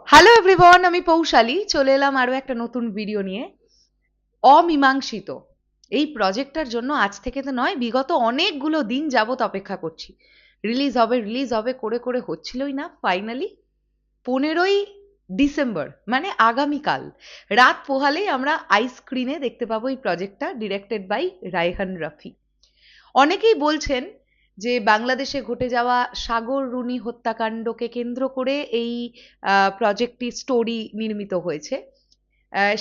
Hello everyone, আমি পৌশালী চলে এলাম আরো একটা নতুন ভিডিও নিয়ে। অমীমাংসিত এই প্রজেক্টটার জন্য আজ থেকে তো নয়, বিগত অনেকগুলো দিন যাবত অপেক্ষা করছি। রিলিজ হবে করে করে হচ্ছিলই না। ফাইনালি 15ই ডিসেম্বর মানে আগামীকাল রাত পোহালেই আমরা আই স্ক্রিনে দেখতে পাবো এই প্রজেক্টটা, ডিরেক্টেড বাই রায়হান রাফি। অনেকেই বলছেন যে বাংলাদেশে ঘটে যাওয়া সাগর রুনি হত্যাকাণ্ডকে কেন্দ্র করে এই প্রজেক্টটি স্টোরি নির্মিত হয়েছে।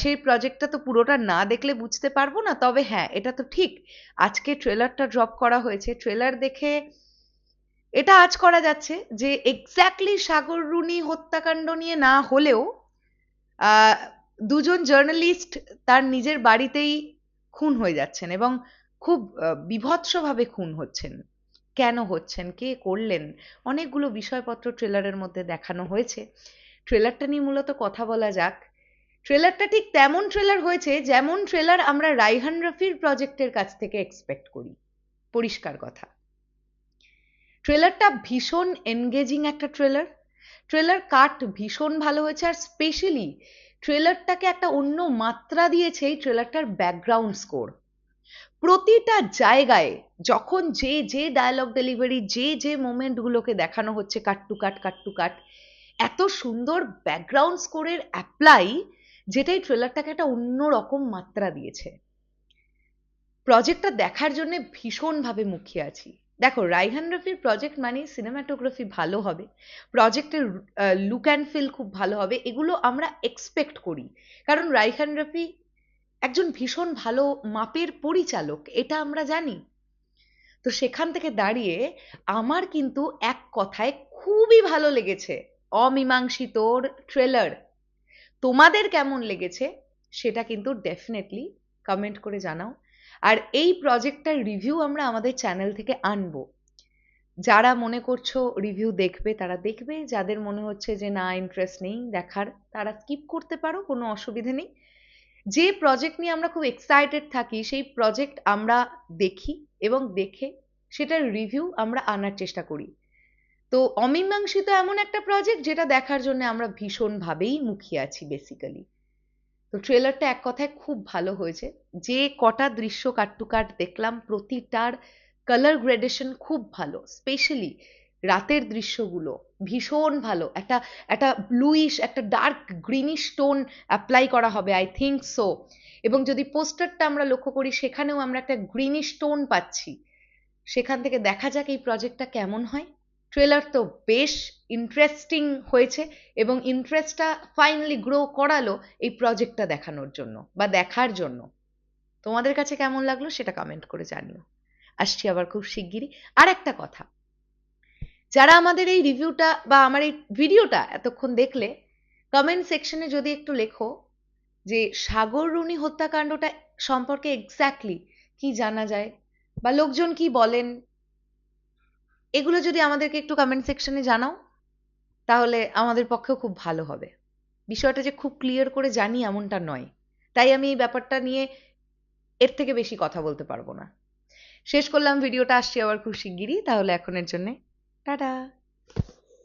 সেই প্রজেক্টটা তো পুরোটা না দেখলে বুঝতে পারবো না, তবে হ্যাঁ এটা তো ঠিক, আজকে ট্রেলারটা ড্রপ করা হয়েছে। ট্রেলার দেখে এটা আজ করা যাচ্ছে যে এক্স্যাক্টলি সাগর রুনি হত্যাকাণ্ড নিয়ে না হলেও আহ, দুজন জার্নালিস্ট তার নিজের বাড়িতেই খুন হয়ে যাচ্ছেন এবং খুব বীভৎসভাবে খুন হচ্ছেন। কেন হচ্ছেন, কে করলেন, অনেকগুলো বিষয়পত্র ট্রেলারের মধ্যে দেখানো হয়েছে। ট্রেলারটা নিয়ে মূলত কথা বলা যাক। ট্রেলারটা ঠিক তেমন ট্রেলার হয়েছে যেমন ট্রেলার আমরা রায়হান রফির প্রজেক্টের কাছ থেকে এক্সপেক্ট করি। পরিষ্কার কথা, ট্রেলারটা ভীষণ এনগেজিং একটা ট্রেলার। ট্রেলার কাট ভীষণ ভালো হয়েছে, আর স্পেশালি ট্রেলারটাকে একটা অন্য মাত্রা দিয়েছে এই ট্রেলারটার ব্যাকগ্রাউন্ড স্কোর। প্রতিটা জায়গায় যখন যে যে ডায়ালগ ডেলিভারি, যে যে মোমেন্টগুলোকে দেখানো হচ্ছে কাট টু কাট, এত সুন্দর ব্যাকগ্রাউন্ড স্কোরের অ্যাপ্লাই, যেটাই ট্রেলারটাকে একটা অন্য রকম মাত্রা দিয়েছে। প্রজেক্টটা দেখার জন্য ভীষণভাবে মুখিয়ে আছি। দেখো, রায়হান রফির প্রজেক্ট মানে সিনেমাটোগ্রাফি ভালো হবে, প্রজেক্টের লুক অ্যান্ড ফিল খুব ভালো হবে, এগুলো আমরা এক্সপেক্ট করি। কারণ রায়হান রফি একজন ভীষণ ভালো মাপের পরিচালক, এটা আমরা জানি। তো সেখান থেকে দাঁড়িয়ে আমার কিন্তু এক কথায় খুবই ভালো লেগেছে অমীমাংসিতর ট্রেলার। তোমাদের কেমন লেগেছে সেটা কিন্তু ডেফিনেটলি কমেন্ট করে জানাও। আর এই প্রজেক্টটার রিভিউ আমরা আমাদের চ্যানেল থেকে আনবো। যারা মনে করছো রিভিউ দেখবে তারা দেখবে, যাদের মনে হচ্ছে যে না ইন্টারেস্ট নেই দেখার তারা স্কিপ করতে পারো, কোনো অসুবিধে নেই। যে প্রজেক্ট নিয়ে আমরা খুব এক্সাইটেড থাকি সেই প্রজেক্ট আমরা দেখি এবং দেখে সেটার রিভিউ আমরা আনার চেষ্টা করি। তো অমীমাংসিত এমন একটা প্রজেক্ট যেটা দেখার জন্য আমরা ভীষণভাবেই মুখিয়ে আছি বেসিক্যালি। তো ট্রেলারটা এক কথায় খুব ভালো হয়েছে। যে কটা দৃশ্য কাট টু কাট দেখলাম প্রতিটার কালার গ্রেডেশন খুব ভালো, স্পেশালি রাতের দৃশ্যগুলো ভীষণ ভালো। একটা একটা ব্লুইশ, একটা ডার্ক গ্রিনিশ টোন অ্যাপ্লাই করা হবে, আই থিঙ্ক সো। এবং যদি পোস্টারটা আমরা লক্ষ্য করি সেখানেও আমরা একটা গ্রিনিশ টোন পাচ্ছি। সেখান থেকে দেখা যাক এই প্রজেক্টটা কেমন হয়। ট্রেলার তো বেশ ইন্টারেস্টিং হয়েছে এবং ইন্টারেস্টটা ফাইনালি গ্রো করালো এই প্রজেক্টটা দেখানোর জন্য বা দেখার জন্য। তোমাদের কাছে কেমন লাগলো সেটা কমেন্ট করে জানিও। আসছি আবার খুব শিগগিরই। আর একটা কথা, যারা আমাদের এই রিভিউটা বা আমার এই ভিডিওটা এতক্ষণ দেখলে, কমেন্ট সেকশনে যদি একটু লেখো যে সাগর রুনি হত্যাকাণ্ডটা সম্পর্কে এক্স্যাক্টলি কি জানা যায় বা লোকজন কি বলেন, এগুলো যদি আমাদেরকে একটু কমেন্ট সেকশনে জানাও তাহলে আমাদের পক্ষেও খুব ভালো হবে। বিষয়টা যে খুব ক্লিয়ার করে জানি এমনটা নয়, তাই আমি এই ব্যাপারটা নিয়ে এর থেকে বেশি কথা বলতে পারবো না। শেষ করলাম ভিডিওটা, আসছি আবার খুব শিগগিরই। তাহলে এখনের জন্যে টাটা।